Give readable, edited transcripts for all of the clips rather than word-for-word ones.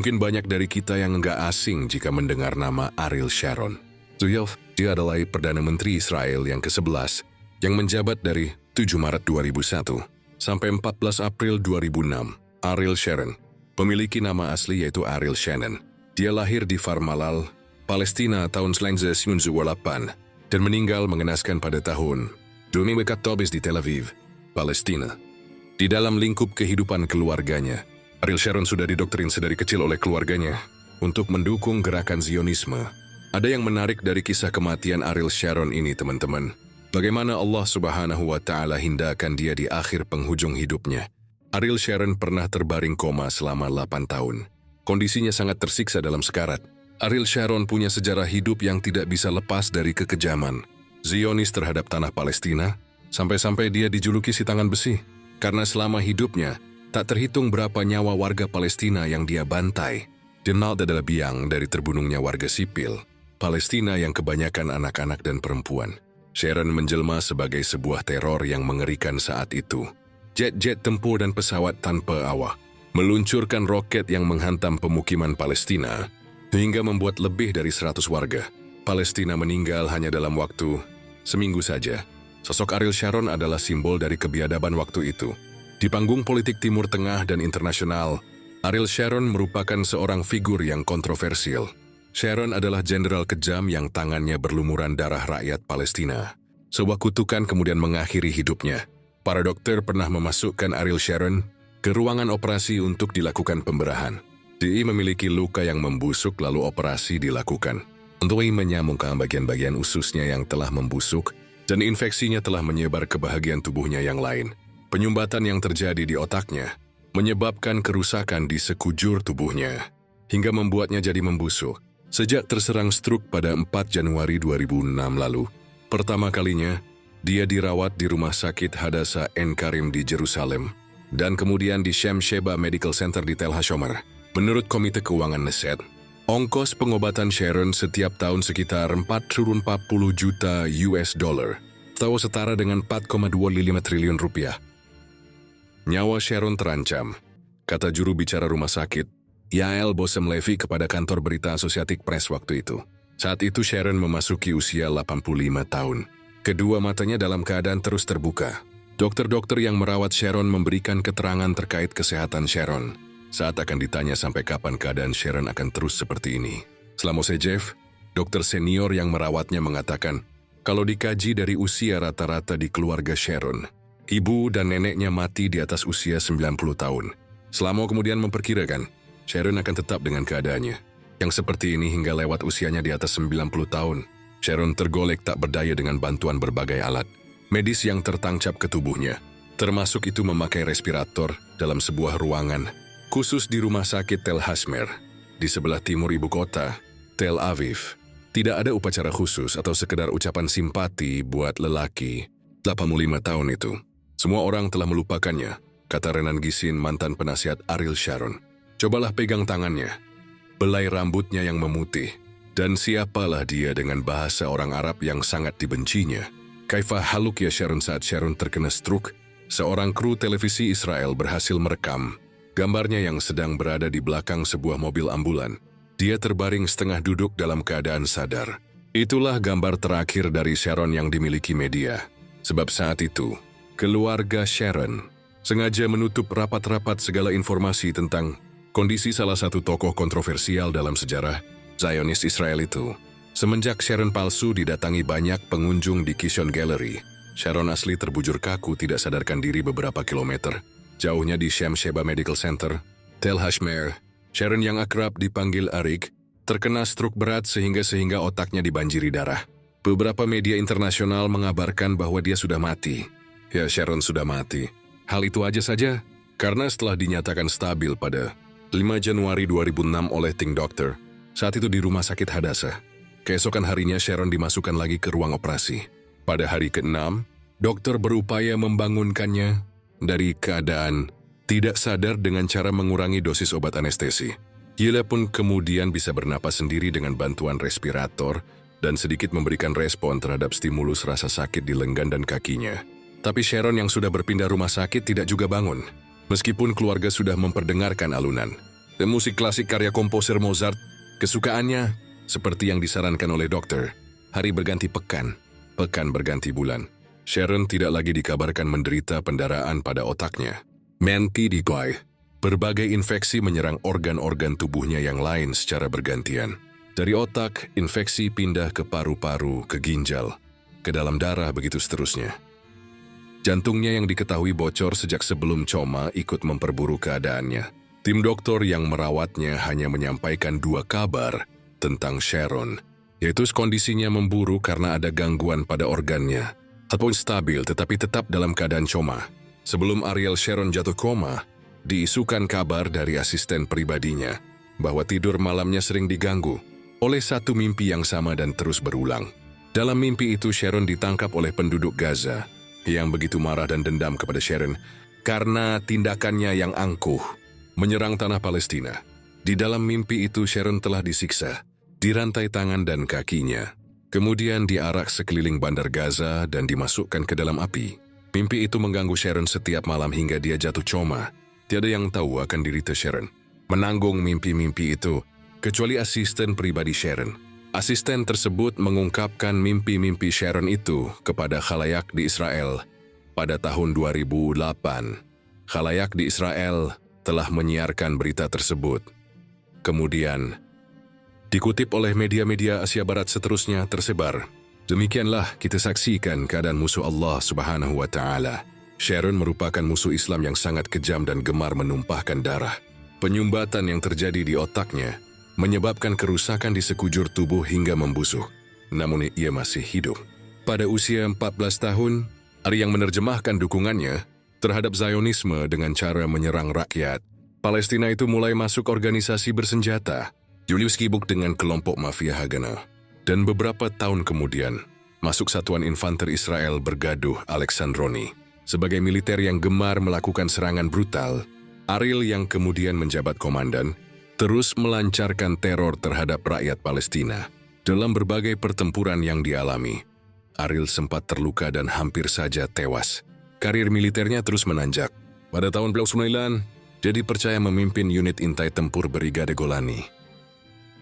Mungkin banyak dari kita yang nggak asing jika mendengar nama Ariel Sharon. Dia adalah Perdana Menteri Israel yang ke-11 yang menjabat dari 7 Maret 2001 sampai 14 April 2006. Ariel Sharon memiliki nama asli yaitu Ariel Shannon. Dia lahir di Kfar Malal, Palestina tahun 1998 dan meninggal mengenaskan pada tahun 2014 di Tel Aviv, Palestina. Di dalam lingkup kehidupan keluarganya, Ariel Sharon sudah didoktrin sedari kecil oleh keluarganya untuk mendukung gerakan Zionisme. Ada yang menarik dari kisah kematian Ariel Sharon ini, teman-teman. Bagaimana Allah Subhanahu wa Ta'ala hindarkan dia di akhir penghujung hidupnya. Ariel Sharon pernah terbaring koma selama 8 tahun. Kondisinya sangat tersiksa dalam sekarat. Ariel Sharon punya sejarah hidup yang tidak bisa lepas dari kekejaman Zionis terhadap tanah Palestina, sampai-sampai dia dijuluki si tangan besi. Karena selama hidupnya, tak terhitung berapa nyawa warga Palestina yang dia bantai. Donald adalah biang dari terbunuhnya warga sipil Palestina yang kebanyakan anak-anak dan perempuan. Sharon menjelma sebagai sebuah teror yang mengerikan saat itu. Jet-jet tempur dan pesawat tanpa awak meluncurkan roket yang menghantam pemukiman Palestina hingga membuat lebih dari 100 warga Palestina meninggal hanya dalam waktu seminggu saja. Sosok Ariel Sharon adalah simbol dari kebiadaban waktu itu. Di panggung politik Timur Tengah dan internasional, Ariel Sharon merupakan seorang figur yang kontroversial. Sharon adalah jenderal kejam yang tangannya berlumuran darah rakyat Palestina. Sebuah kutukan kemudian mengakhiri hidupnya. Para dokter pernah memasukkan Ariel Sharon ke ruangan operasi untuk dilakukan pemberahan. Dia memiliki luka yang membusuk lalu operasi dilakukan. Untuk menyambungkan bagian-bagian ususnya yang telah membusuk dan infeksinya telah menyebar ke bahagian tubuhnya yang lain. Penyumbatan yang terjadi di otaknya menyebabkan kerusakan di sekujur tubuhnya hingga membuatnya jadi membusuk. Sejak terserang stroke pada 4 Januari 2006 lalu, pertama kalinya dia dirawat di Rumah Sakit Hadassah Ein Karim di Jerusalem dan kemudian di Shem Sheba Medical Center di Tel HaShomer. Menurut Komite Keuangan Knesset, ongkos pengobatan Sharon setiap tahun sekitar 440 juta US dollar, atau setara dengan 4,25 triliun rupiah. Nyawa Sharon terancam, kata juru bicara rumah sakit, Yael Bosem Levi kepada kantor berita Associated Press waktu itu. Saat itu Sharon memasuki usia 85 tahun. Kedua matanya dalam keadaan terus terbuka. Dokter-dokter yang merawat Sharon memberikan keterangan terkait kesehatan Sharon. Saat akan ditanya sampai kapan keadaan Sharon akan terus seperti ini. Selama Jeff, dokter senior yang merawatnya mengatakan, kalau dikaji dari usia rata-rata di keluarga Sharon, ibu dan neneknya mati di atas usia 90 tahun. Selama kemudian memperkirakan, Sharon akan tetap dengan keadaannya. Yang seperti ini hingga lewat usianya di atas 90 tahun. Sharon tergolek tak berdaya dengan bantuan berbagai alat medis yang tertancap ke tubuhnya. Termasuk itu memakai respirator dalam sebuah ruangan khusus di rumah sakit Tel HaShomer di sebelah timur ibu kota, Tel Aviv. Tidak ada upacara khusus atau sekedar ucapan simpati buat lelaki 85 tahun itu. Semua orang telah melupakannya, kata Renan Gisin, mantan penasihat Ariel Sharon. Cobalah pegang tangannya, belai rambutnya yang memutih, dan siapalah dia dengan bahasa orang Arab yang sangat dibencinya. Kaifa haluk ya Sharon saat Sharon terkena stroke, seorang kru televisi Israel berhasil merekam gambarnya yang sedang berada di belakang sebuah mobil ambulan. Dia terbaring setengah duduk dalam keadaan sadar. Itulah gambar terakhir dari Sharon yang dimiliki media. Sebab saat itu, keluarga Sharon sengaja menutup rapat-rapat segala informasi tentang kondisi salah satu tokoh kontroversial dalam sejarah Zionis Israel itu. Semenjak Sharon palsu didatangi banyak pengunjung di Kishon Gallery, Sharon asli terbujur kaku tidak sadarkan diri beberapa kilometer. Jauhnya di Shem Sheba Medical Center, Tel HaShomer, Sharon yang akrab dipanggil Arik, terkena stroke berat sehingga otaknya dibanjiri darah. Beberapa media internasional mengabarkan bahwa dia sudah mati. Ya, Sharon sudah mati. Hal itu aja saja, karena setelah dinyatakan stabil pada 5 Januari 2006 oleh tim dokter, saat itu di Rumah Sakit Hadassah. Keesokan harinya Sharon dimasukkan lagi ke ruang operasi. Pada hari ke-6, dokter berupaya membangunkannya dari keadaan tidak sadar dengan cara mengurangi dosis obat anestesi. Ia pun kemudian bisa bernapas sendiri dengan bantuan respirator dan sedikit memberikan respon terhadap stimulus rasa sakit di lengan dan kakinya. Tapi Sharon yang sudah berpindah rumah sakit tidak juga bangun. Meskipun keluarga sudah memperdengarkan alunan, dan musik klasik karya komposer Mozart. Kesukaannya, seperti yang disarankan oleh dokter, hari berganti pekan, pekan berganti bulan. Sharon tidak lagi dikabarkan menderita pendarahan pada otaknya. Menti dikoi, berbagai infeksi menyerang organ-organ tubuhnya yang lain secara bergantian. Dari otak, infeksi pindah ke paru-paru, ke ginjal, ke dalam darah, begitu seterusnya. Jantungnya yang diketahui bocor sejak sebelum coma ikut memperburuk keadaannya. Tim dokter yang merawatnya hanya menyampaikan 2 kabar tentang Sharon, yaitu kondisinya memburuk karena ada gangguan pada organnya, ataupun stabil tetapi tetap dalam keadaan coma. Sebelum Ariel Sharon jatuh koma, diisukan kabar dari asisten pribadinya bahwa tidur malamnya sering diganggu oleh satu mimpi yang sama dan terus berulang. Dalam mimpi itu Sharon ditangkap oleh penduduk Gaza yang begitu marah dan dendam kepada Sharon karena tindakannya yang angkuh menyerang tanah Palestina. Di dalam mimpi itu Sharon telah disiksa, dirantai tangan dan kakinya. Kemudian diarak sekeliling bandar Gaza dan dimasukkan ke dalam api. Mimpi itu mengganggu Sharon setiap malam hingga dia jatuh coma. Tiada yang tahu akan derita Sharon menanggung mimpi-mimpi itu, kecuali asisten pribadi Sharon. Asisten tersebut mengungkapkan mimpi-mimpi Sharon itu kepada khalayak di Israel pada tahun 2008. Khalayak di Israel telah menyiarkan berita tersebut. Kemudian, dikutip oleh media-media Asia Barat seterusnya tersebar. Demikianlah kita saksikan keadaan musuh Allah Subhanahu wa Ta'ala. Sharon merupakan musuh Islam yang sangat kejam dan gemar menumpahkan darah. Penyumbatan yang terjadi di otaknya menyebabkan kerusakan di sekujur tubuh hingga membusuk. Namun ia masih hidup. Pada usia 14 tahun, Ari yang menerjemahkan dukungannya terhadap Zionisme dengan cara menyerang rakyat Palestina itu mulai masuk organisasi bersenjata. Julius sibuk dengan kelompok mafia Haganah. Dan beberapa tahun kemudian, masuk satuan infanter Israel bergaduh Alexandroni. Sebagai militer yang gemar melakukan serangan brutal, Ariel yang kemudian menjabat komandan, terus melancarkan teror terhadap rakyat Palestina. Dalam berbagai pertempuran yang dialami, Ariel sempat terluka dan hampir saja tewas. Karir militernya terus menanjak. Pada tahun 1999, dia dipercaya memimpin unit intai tempur Brigade Golani.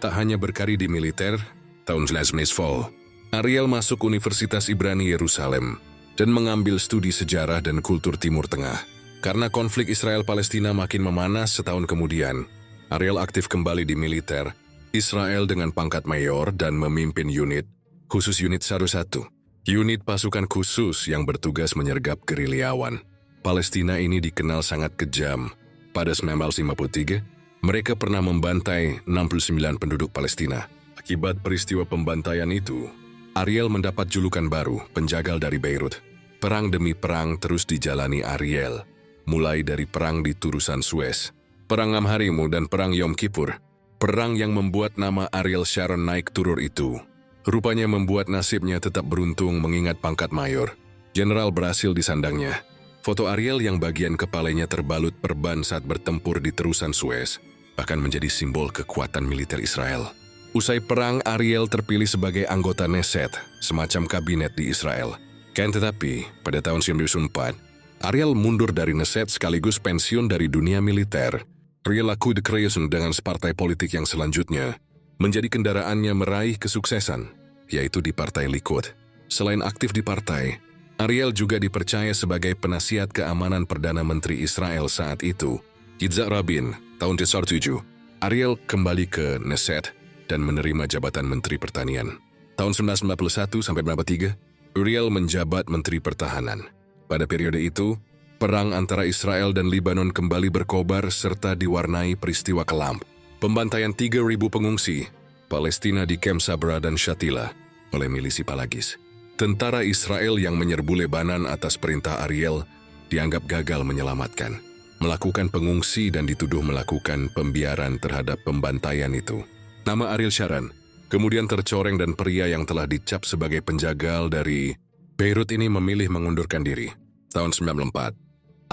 Tak hanya berkarir di militer, tahun 1994, Ariel masuk Universitas Ibrani Yerusalem dan mengambil studi sejarah dan kultur Timur Tengah. Karena konflik Israel-Palestina makin memanas setahun kemudian, Ariel aktif kembali di militer Israel dengan pangkat mayor dan memimpin unit, khusus unit 101. Unit pasukan khusus yang bertugas menyergap gerilyawan. Palestina ini dikenal sangat kejam. Pada 1953, mereka pernah membantai 69 penduduk Palestina. Akibat peristiwa pembantaian itu, Ariel mendapat julukan baru, penjagal dari Beirut. Perang demi perang terus dijalani Ariel, mulai dari perang di Turusan Suez, perang Amharimu dan perang Yom Kippur. Perang yang membuat nama Ariel Sharon naik turun itu, rupanya membuat nasibnya tetap beruntung mengingat pangkat mayor. Jenderal berhasil disandangnya. Foto Ariel yang bagian kepalanya terbalut perban saat bertempur di Terusan Suez bahkan menjadi simbol kekuatan militer Israel. Usai perang, Ariel terpilih sebagai anggota Knesset, semacam kabinet di Israel. Tetapi, pada tahun 1994, Ariel mundur dari Knesset sekaligus pensiun dari dunia militer. Perilaku de Creation dengan partai politik yang selanjutnya menjadi kendaraannya meraih kesuksesan, yaitu di Partai Likud. Selain aktif di partai, Ariel juga dipercaya sebagai penasihat keamanan Perdana Menteri Israel saat itu, Yitzhak Rabin, tahun 2007. Ariel kembali ke Knesset dan menerima jabatan Menteri Pertanian. Tahun 1991 sampai 1993, Ariel menjabat Menteri Pertahanan. Pada periode itu, perang antara Israel dan Libanon kembali berkobar serta diwarnai peristiwa kelam. Pembantaian 3.000 pengungsi Palestina di Kem Sabra dan Shatila oleh milisi Palagis. Tentara Israel yang menyerbu Lebanon atas perintah Ariel dianggap gagal menyelamatkan, melakukan pengungsi dan dituduh melakukan pembiaran terhadap pembantaian itu. Nama Ariel Sharon kemudian tercoreng dan pria yang telah dicap sebagai penjagal dari Beirut ini memilih mengundurkan diri. Tahun 1994,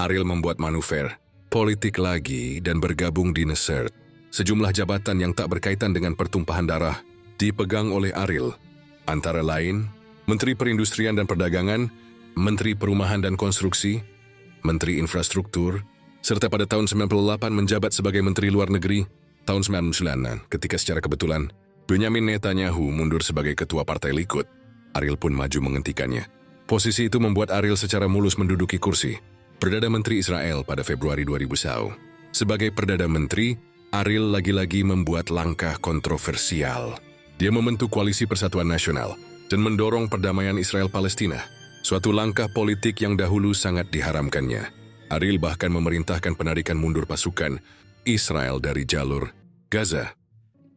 Ariel membuat manuver politik lagi dan bergabung di Knesset. Sejumlah jabatan yang tak berkaitan dengan pertumpahan darah dipegang oleh Ariel, antara lain Menteri Perindustrian dan Perdagangan, Menteri Perumahan dan Konstruksi, Menteri Infrastruktur, serta pada tahun 98 menjabat sebagai Menteri Luar Negeri. Tahun 99 ketika secara kebetulan Benyamin Netanyahu mundur sebagai ketua Partai Likud, Ariel pun maju menghentikannya. Posisi itu membuat Ariel secara mulus menduduki kursi Perdana Menteri Israel pada Februari 2001. Sebagai Perdana Menteri, Ariel lagi-lagi membuat langkah kontroversial. Dia membentuk Koalisi Persatuan Nasional dan mendorong perdamaian Israel-Palestina, suatu langkah politik yang dahulu sangat diharamkannya. Ariel bahkan memerintahkan penarikan mundur pasukan Israel dari jalur Gaza.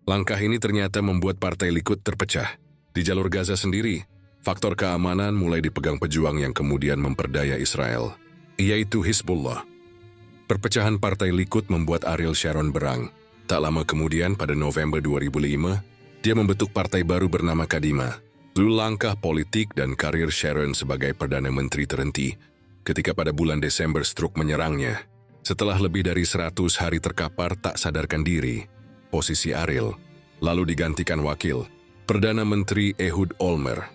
Langkah ini ternyata membuat Partai Likud terpecah. Di jalur Gaza sendiri, faktor keamanan mulai dipegang pejuang yang kemudian memperdaya Israel, yaitu Hizbullah. Perpecahan Partai Likud membuat Ariel Sharon berang. Tak lama kemudian, pada November 2005, dia membentuk partai baru bernama Kadima. Lalu langkah politik dan karir Sharon sebagai Perdana Menteri terhenti ketika pada bulan Desember stroke menyerangnya. Setelah lebih dari 100 hari terkapar tak sadarkan diri, posisi Ariel lalu digantikan wakil Perdana Menteri Ehud Olmert.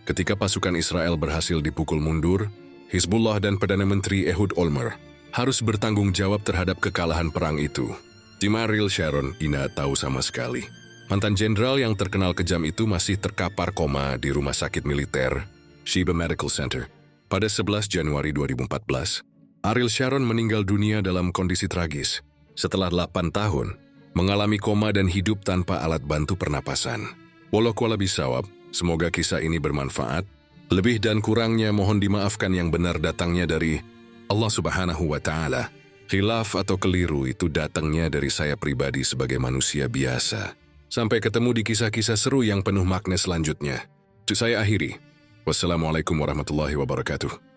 Ketika pasukan Israel berhasil dipukul mundur, Hizbullah dan Perdana Menteri Ehud Olmert harus bertanggung jawab terhadap kekalahan perang itu. Tim Ariel Sharon tidak tahu sama sekali. Mantan jenderal yang terkenal kejam itu masih terkapar koma di rumah sakit militer Sheba Medical Center. Pada 11 Januari 2014, Ariel Sharon meninggal dunia dalam kondisi tragis setelah 8 tahun mengalami koma dan hidup tanpa alat bantu pernapasan. Wallahu a'lam bishawab, semoga kisah ini bermanfaat. Lebih dan kurangnya mohon dimaafkan, yang benar datangnya dari Allah Subhanahu wa Ta'ala. Khilaf atau keliru itu datangnya dari saya pribadi sebagai manusia biasa. Sampai ketemu di kisah-kisah seru yang penuh makna selanjutnya. Saya akhiri. Wassalamualaikum warahmatullahi wabarakatuh.